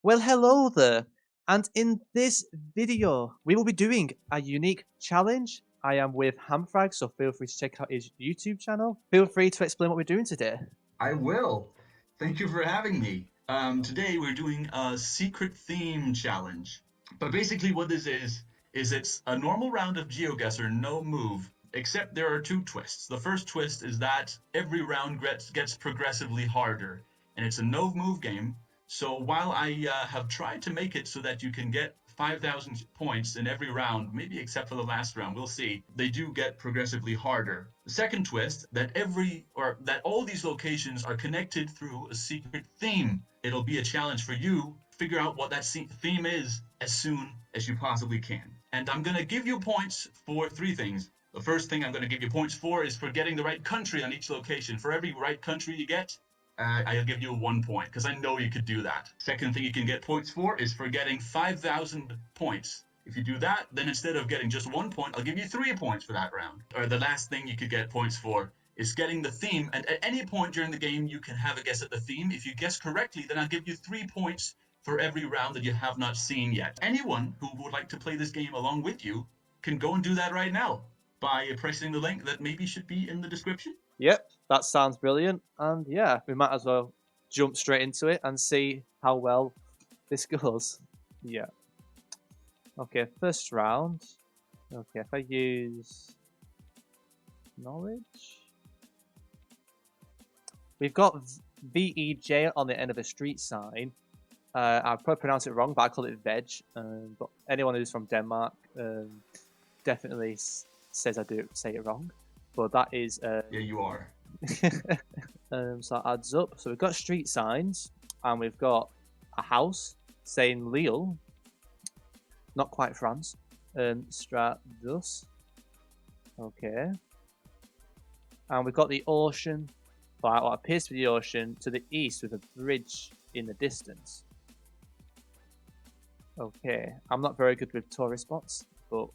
Well, hello there. And in this video, we will be doing a unique challenge. I am with Hamfrags, so feel free to check out his YouTube channel. Feel free to explain what we're doing today. I will. Thank you for having me. Today we're doing a secret theme challenge. But basically, what this is it's a normal round of GeoGuessr, no move, except there are two twists. The first twist is that every round gets progressively harder, and it's a no move game. So while I have tried to make it so that you can get 5,000 points in every round, maybe except for the last round, we'll see. They do get progressively harder. The second twist that all these locations are connected through a secret theme. It'll be a challenge for you to figure out what that theme is as soon as you possibly can. And I'm going to give you points for three things. The first thing I'm going to give you points for is for getting the right country on each location. For every right country you get, I'll give you 1 point because I know you could do that. Second thing you can get points for is for getting 5,000 points. If you do that, then instead of getting just 1 point, I'll give you 3 points for that round. Or the last thing you could get points for is getting the theme. And at any point during the game, you can have a guess at the theme. If you guess correctly, then I'll give you 3 points for every round that you have not seen yet. Anyone who would like to play this game along with you can go and do that right now by pressing the link that maybe should be in the description. Yep, that sounds brilliant. And yeah, we might as well jump straight into it and see how well this goes. Yeah. Okay, first round. Okay, if I use knowledge. We've got VEJ on the end of a street sign. I probably pronounce it wrong, but I call it veg. But anyone who's from Denmark definitely says I do say it wrong. But that is. Yeah, you are. So that adds up. So we've got street signs, and we've got a house saying Lille. Not quite France. Stratus. Okay. And we've got the ocean, what appears to be the ocean, to the east with a bridge in the distance. Okay, I'm not very good with tourist spots, but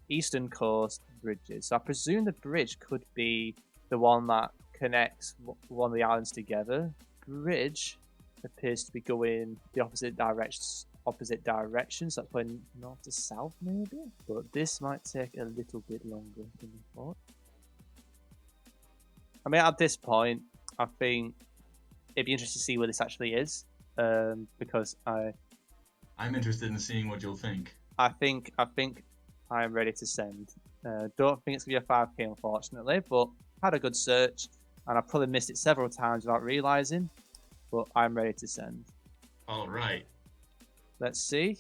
eastern coast bridges. So I presume the bridge could be the one that connects one of the islands together. Bridge appears to be going the opposite directions. So that's going north to south, maybe. But this might take a little bit longer than we thought. I mean, at this point, I think it'd be interesting to see where this actually is, because I'm interested in seeing what you'll think. I think I am ready to send. Don't think it's gonna be a 5k, unfortunately, but had a good search, and I probably missed it several times without realizing. But I'm ready to send. All right. Let's see.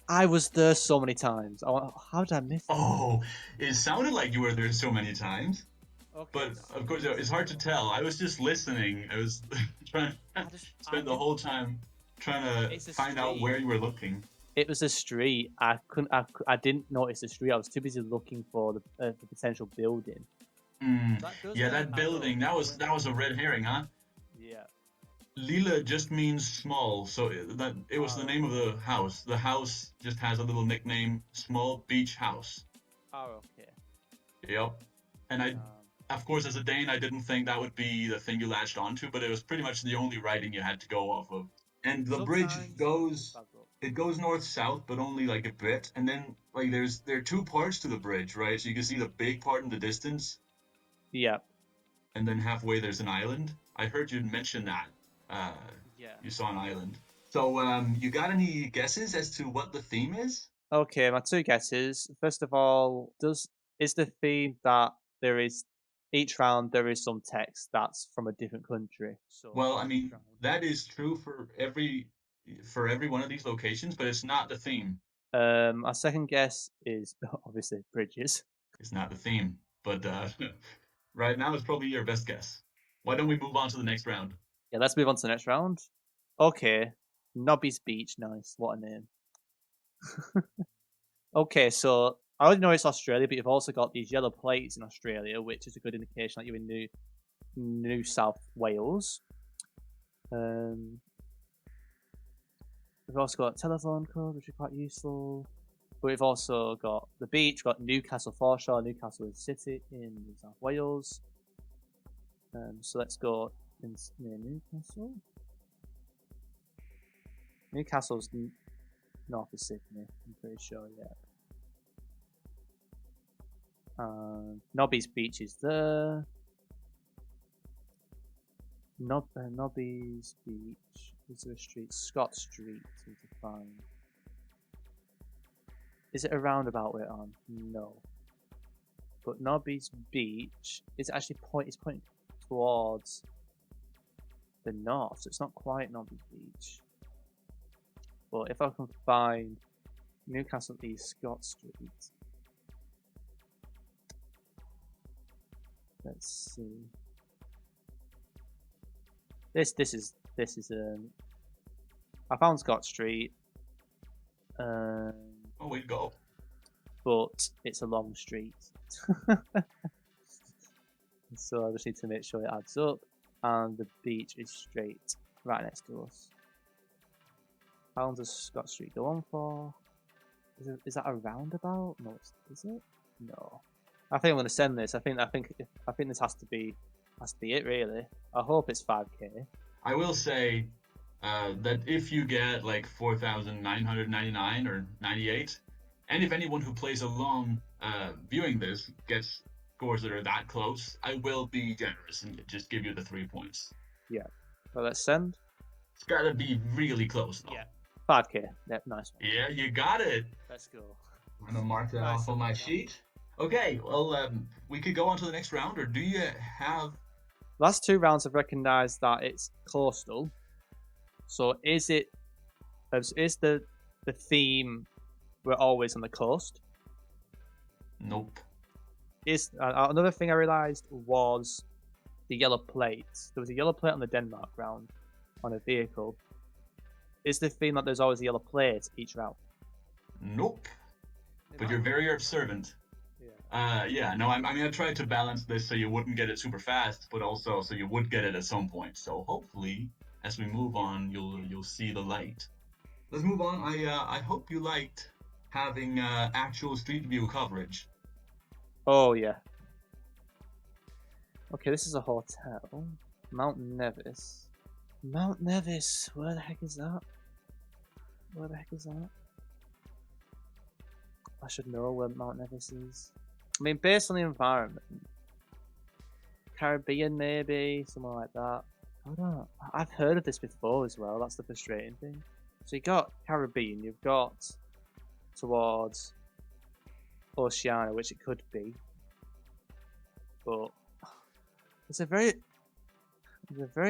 I was there so many times. How did I miss it? Oh, it sounded like you were there so many times. Okay. But of course, it's hard to tell. I was just listening. I was trying to spend the whole time trying to find out where you were looking. It was a street. I didn't notice the street. I was too busy looking for the potential building. Yeah, that building. That was a red herring, huh? Yeah. Lila just means small, so it was the name of the house. The house just has a little nickname, Small Beach House. Oh, okay. Yep. And of course, as a Dane, I didn't think that would be the thing you latched onto, but it was pretty much the only writing you had to go off of. And the bridge goes north-south, but only like a bit. And then like there are two parts to the bridge, right? So you can see the big part in the distance. Yeah. And then halfway there's an island. I heard you mention that. Yeah. You saw an island. So you got any guesses as to what the theme is? Okay, my two guesses. First of all, is the theme that there is each round there is some text that's from a different country. So Well, I mean, that is true for every one of these locations, but it's not the theme. my second guess is obviously bridges. It's not the theme, but right now it's probably your best guess. Why don't we move on to the next round? Yeah, let's move on to the next round. Okay, Nobby's Beach, nice. What a name. Okay, so I already know it's Australia, but you've also got these yellow plates in Australia, which is a good indication that you're in New South Wales. We've also got telephone code, which is quite useful. But we've also got the beach, we've got Newcastle Foreshore. Newcastle is a city in New South Wales. So let's go near Newcastle. Newcastle's north of Sydney, I'm pretty sure, yeah. Nobby's Beach is there. Nobby's Beach. Is there a street? Scott Street to find. Is it a roundabout we're on? No. But Nobby's Beach is actually pointing towards the north, so it's not quite Nobby's Beach. But if I can find Newcastle East Scott Street, let's see. This is I found Scott Street. Oh, way to go! But it's a long street, so I just need to make sure it adds up. And the beach is straight right next to us. How long does Scott Street go on for? Is that a roundabout? No, is it? No. I think I'm gonna send this. I think this has to be it really. I hope it's 5k. I will say that if you get like 4,999 or 98, and if anyone who plays along viewing this gets scores that are that close, I will be generous and just give you the 3 points. Yeah. Well, let's send. It's gotta be really close though. Yeah. 5k. Yep, nice one. Yeah, you got it. Let's go. I'm gonna mark that off on my sheet. Okay, well, we could go on to the next round, or do you have... Last 2 rounds have recognised that it's coastal. So is the theme we're always on the coast? Nope. Is another thing I realised was the yellow plates. There was a yellow plate on the Denmark round on a vehicle. Is the theme that there's always a yellow plate each round? Nope. But you're very observant. Yeah. No, I mean, I tried to balance this so you wouldn't get it super fast, but also so you would get it at some point. So hopefully, as we move on, you'll see the light. Let's move on. I hope you liked having actual Street View coverage. Oh yeah. Okay, this is a hotel. Mount Nevis. Mount Nevis. Where the heck is that? Where the heck is that? I should know where Mount Nevis is. I mean, based on the environment, Caribbean maybe, somewhere like that. I don't know. I've heard of this before as well. That's the frustrating thing. So you got Caribbean, you've got towards Oceania, which it could be, but it's a very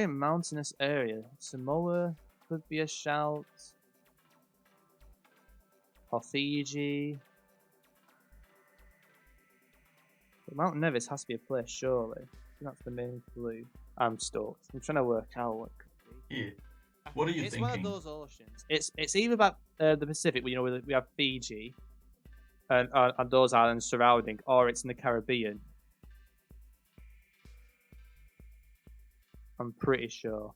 mountainous area. Samoa could be a shout, or Fiji. But Mount Nevis has to be a place, surely. That's the main clue. I'm stoked. I'm trying to work out what it could be. Yeah. What are you thinking? It's one of those oceans. It's either about the Pacific, you know, we have Fiji and those islands surrounding, or it's in the Caribbean. I'm pretty sure.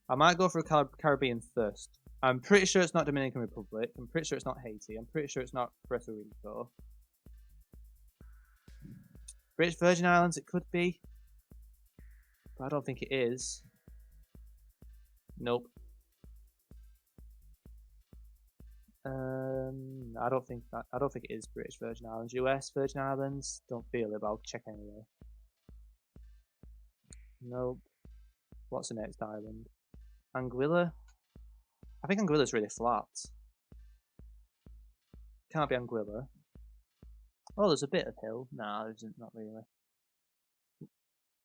I might go for a Caribbean first. I'm pretty sure it's not Dominican Republic. I'm pretty sure it's not Haiti. I'm pretty sure it's not Puerto Rico. British Virgin Islands, it could be. But I don't think it is. Nope. I don't think it is British Virgin Islands. US Virgin Islands, don't feel it, but I'll check anyway. Nope. What's the next island? Anguilla? I think Anguilla's really flat. Can't be Anguilla. Oh, there's a bit of hill. Nah, there isn't, not really.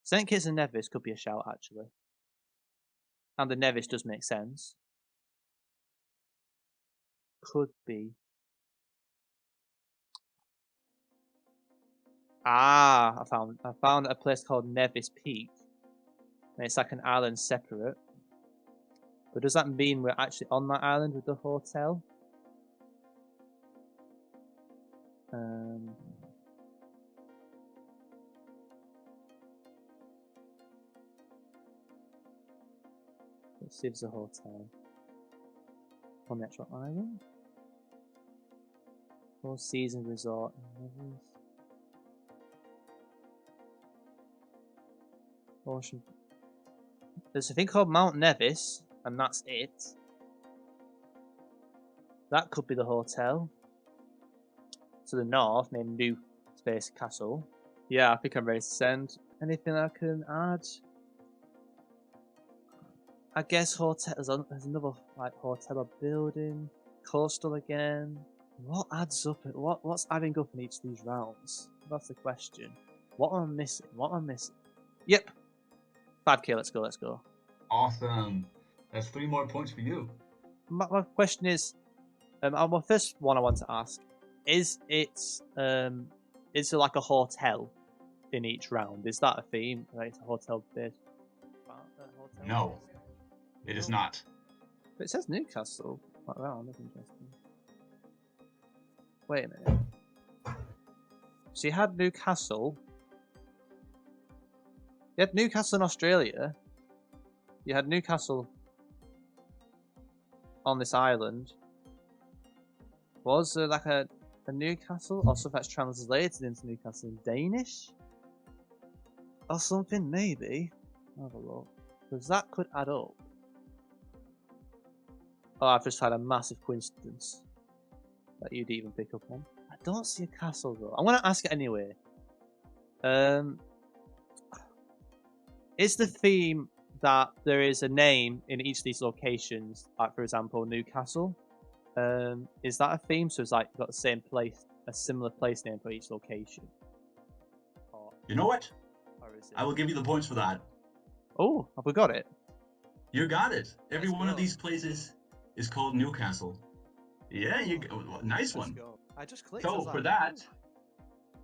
St. Kitts and Nevis could be a shout, actually. And the Nevis does make sense. Could be. Ah, I found a place called Nevis Peak. And it's like an island separate. But does that mean we're actually on that island with the hotel? Let's see if there's a hotel on the actual island. Four Seasons Resort. Ocean. There's a thing called Mount Nevis, and that's it. That could be the hotel. To the north, named New Space Castle. Yeah, I think I'm ready to send. Anything I can add? I guess hotel. There's another like hotel or building. Coastal again. What adds up? What's adding up in each of these rounds? That's the question. What am I missing? What am I missing? Yep. 5k. Let's go. Let's go. Awesome. That's 3 more points for you. My question is, my first one I want to ask is it like a hotel in each round? Is that a theme? Like it's a hotel based? No, it is not. But it says Newcastle. Like, wow, that's interesting. Wait a minute. So you had Newcastle. You had Newcastle in Australia. You had Newcastle on this island. Was there like a Newcastle or something that's translated into Newcastle in Danish? Or something, maybe. Have a look. Because that could add up. Oh, I've just had a massive coincidence that you'd even pick up on. I don't see a castle though. I'm going to ask it anyway. Is the theme that there is a name in each of these locations, like for example Newcastle? Is that a theme? So it's like you've got the same place, a similar place name for each location. Or, you know what? Or is it... I will give you the points for that. Oh, have we got it? You got it. Every Let's one go. of these places is called Newcastle. Yeah, nice one. Go. I just clicked. So for that,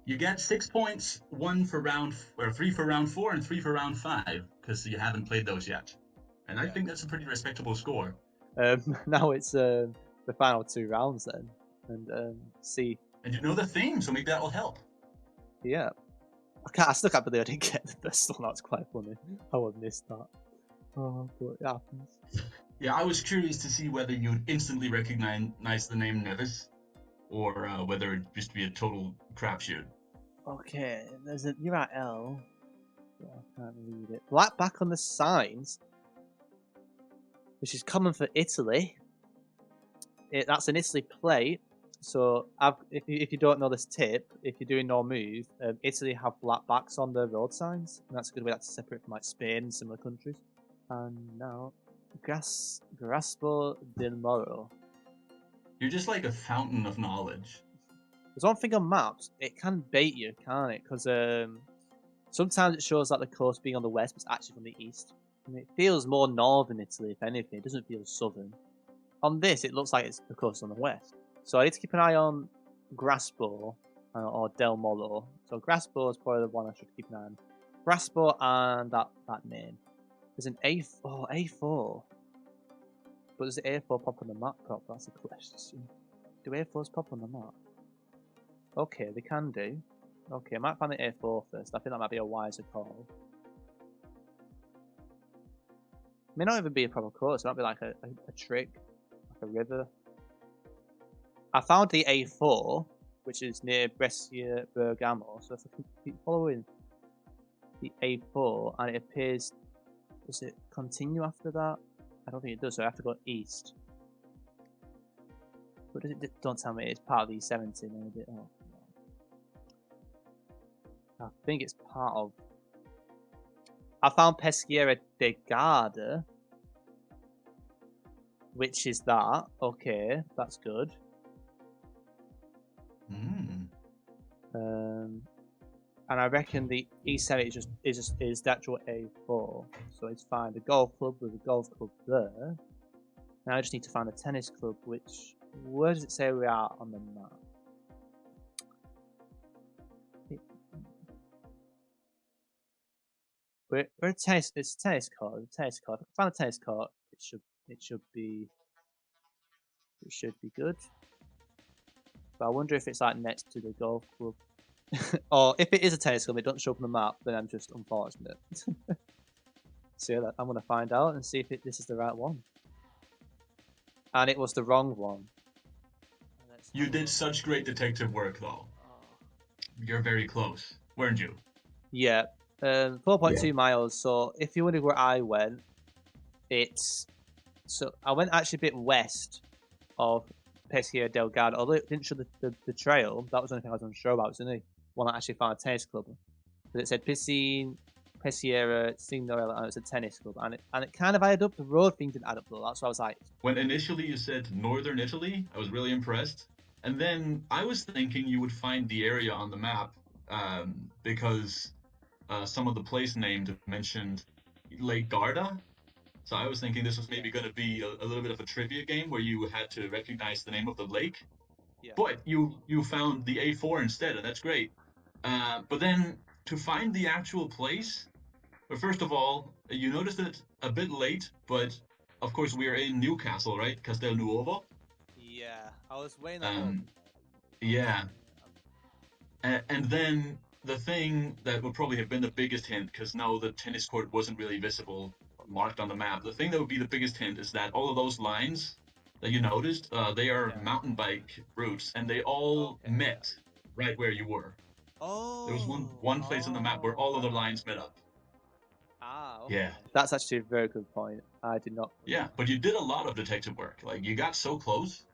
you get 6 points, 3 for round 4 and 3 for round 5, because you haven't played those yet. And I think that's a pretty respectable score. Now it's the final 2 rounds then, and see. And you know the theme, so maybe that will help. Yeah. I still can't believe I didn't get the first one. That's quite funny. I would have missed that. Oh, but it happens. Yeah, I was curious to see whether you'd instantly recognize the name Nevis, or whether it'd just be a total crapshoot. Okay, you're at L. Yeah, I can't read it. Black back on the signs, which is common for Italy. That's an Italy plate. So, if you don't know this tip, if you're doing no move, Italy have black backs on their road signs, and that's a good way to separate from like Spain and similar countries. And now, Graspo del Moro. You're just like a fountain of knowledge. There's one thing on maps, it can bait you, can't it? Because sometimes it shows like the coast being on the west, but it's actually from the east. And it feels more northern Italy, if anything. It doesn't feel southern. On this, it looks like it's the coast on the west. So I need to keep an eye on Graspo or Del Molo. So Graspo is probably the one I should keep an eye on. Graspo and that name. There's an A4. But does the A4 pop on the map prop? That's the question. Do A4s pop on the map? Okay, they can do. Okay, I might find the A4 first. I think that might be a wiser call. It may not even be a proper course. It might be like a trick, like a river. I found the A4, which is near Brescia Bergamo. So if I keep following the A4, and it appears, does it continue after that? I don't think it does. So I have to go east. But don't tell me it's part of the E70 maybe. Oh. I think it's part of... I found Peschiera de Garda, which is that. Okay, that's good. And I reckon the E70 is the actual A4, so it's fine. The golf club with the golf club there. Now I just need to find a tennis club, which... Where does it say we are on the map? We're a tennis. It's a tennis court. If I find a tennis court, it should be good. But I wonder if it's like next to the golf club, or if it is a tennis club, it doesn't show up on the map. Then I'm just unfortunate. So yeah, I'm gonna find out and see if this is the right one. And it was the wrong one. You did such great detective work, though. You're very close, weren't you? Yeah. 4.2 miles. So if you wonder where I went, I went actually a bit west of Pesqueira Delgado. Although it didn't show the trail, that was the only thing I was unsure about. It was the only one that actually found a tennis club. But it said Piscine, Pesqueira, Signorella, and it's a tennis club. And it kind of added up. The road thing didn't add up though. That's why I was like, When initially you said northern Italy, I was really impressed. And then I was thinking you would find the area on the map because some of the place names mentioned Lake Garda. So I was thinking this was maybe going to be a little bit of a trivia game where you had to recognize the name of the lake. yeah, But you found the A4 instead, and that's great. But then to find the actual place, well, first of all, you noticed it a bit late, but of course we are in Newcastle, right? Castel Nuovo. yeah. I was weighing that up. Um, yeah, and then the thing that would probably have been the biggest hint, because no, the tennis court wasn't really visible or marked on the map. The thing that would be the biggest hint is that all of those lines that you noticed, they are Yeah. mountain bike routes, and they all Okay. Yeah. met right where you were. There was one place on the map where all of the Right. lines met up. Okay. Yeah, That's actually a very good point. I did not. yeah, but you did a lot of detective work. Like you got so close,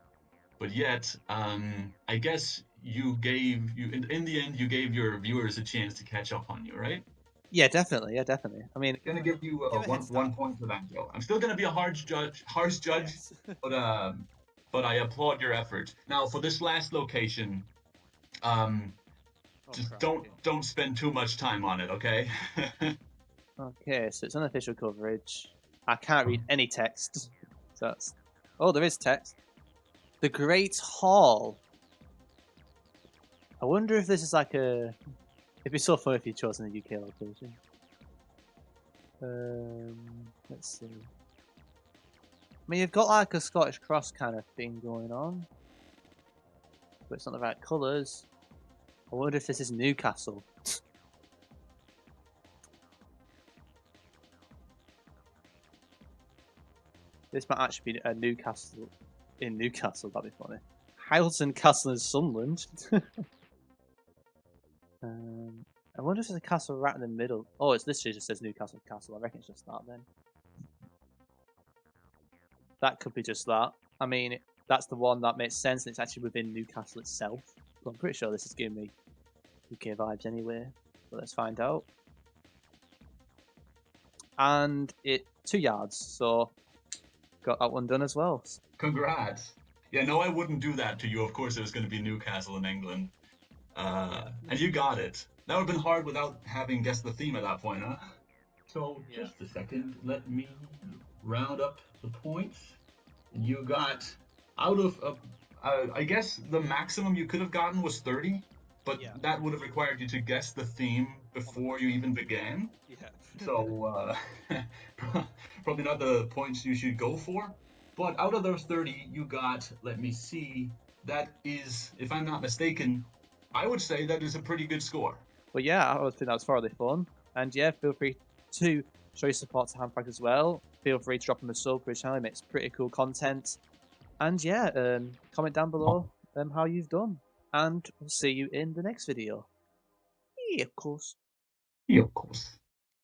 but yet, I guess in the end you gave your viewers a chance to catch up on you, right? Yeah, definitely. Yeah, definitely. I mean, Gonna give you give a head one start. point for that, Joe. I'm still gonna be a harsh judge, Yes. but but I applaud your efforts. Now for this last location, um, Oh, just crikey. don't spend too much time on it, okay? Okay, so it's unofficial coverage. I can't read any text. So that's. Oh, there is text. The Great Hall. I wonder if this is like a. It'd be so funny if you chose in a UK location. Let's see. I mean, you've got like a Scottish cross kind of thing going on, but it's not the right colours. I wonder if this is Newcastle. This might actually be a Newcastle in Newcastle. That'd be funny. Hylton Castle in Sunderland. I wonder if there's a castle right in the middle. Oh, it's literally just says Newcastle Castle. I reckon it's just that then. That could be just that. I mean, that's the one that makes sense, and it's actually within Newcastle itself. But I'm pretty sure this is giving me UK vibes anyway. But let's find out. And it 2 yards, so got that one done as well. Congrats. Yeah, no, I wouldn't do that to you. Of course, it was going to be Newcastle in England, Yeah. and you got it. That would have been hard without having guessed the theme at that point, huh? So Yeah. just a second, let me round up the points. You got out of, I guess the maximum you could have gotten was 30, but Yeah. that would have required you to guess the theme On the before first you one. even began. Yeah. So probably not the points you should go for. But out of those 30, you got, let me see, that is, if I'm not mistaken, I would say that is a pretty good score. But yeah, I think that was thoroughly fun. And yeah, feel free to show your support to Hamfrags as well. Feel free to drop him a sub for his channel. He makes pretty cool content. And yeah, comment down below how you've done. And we'll see you in the next video. Yeah, of course. Yeah, of course.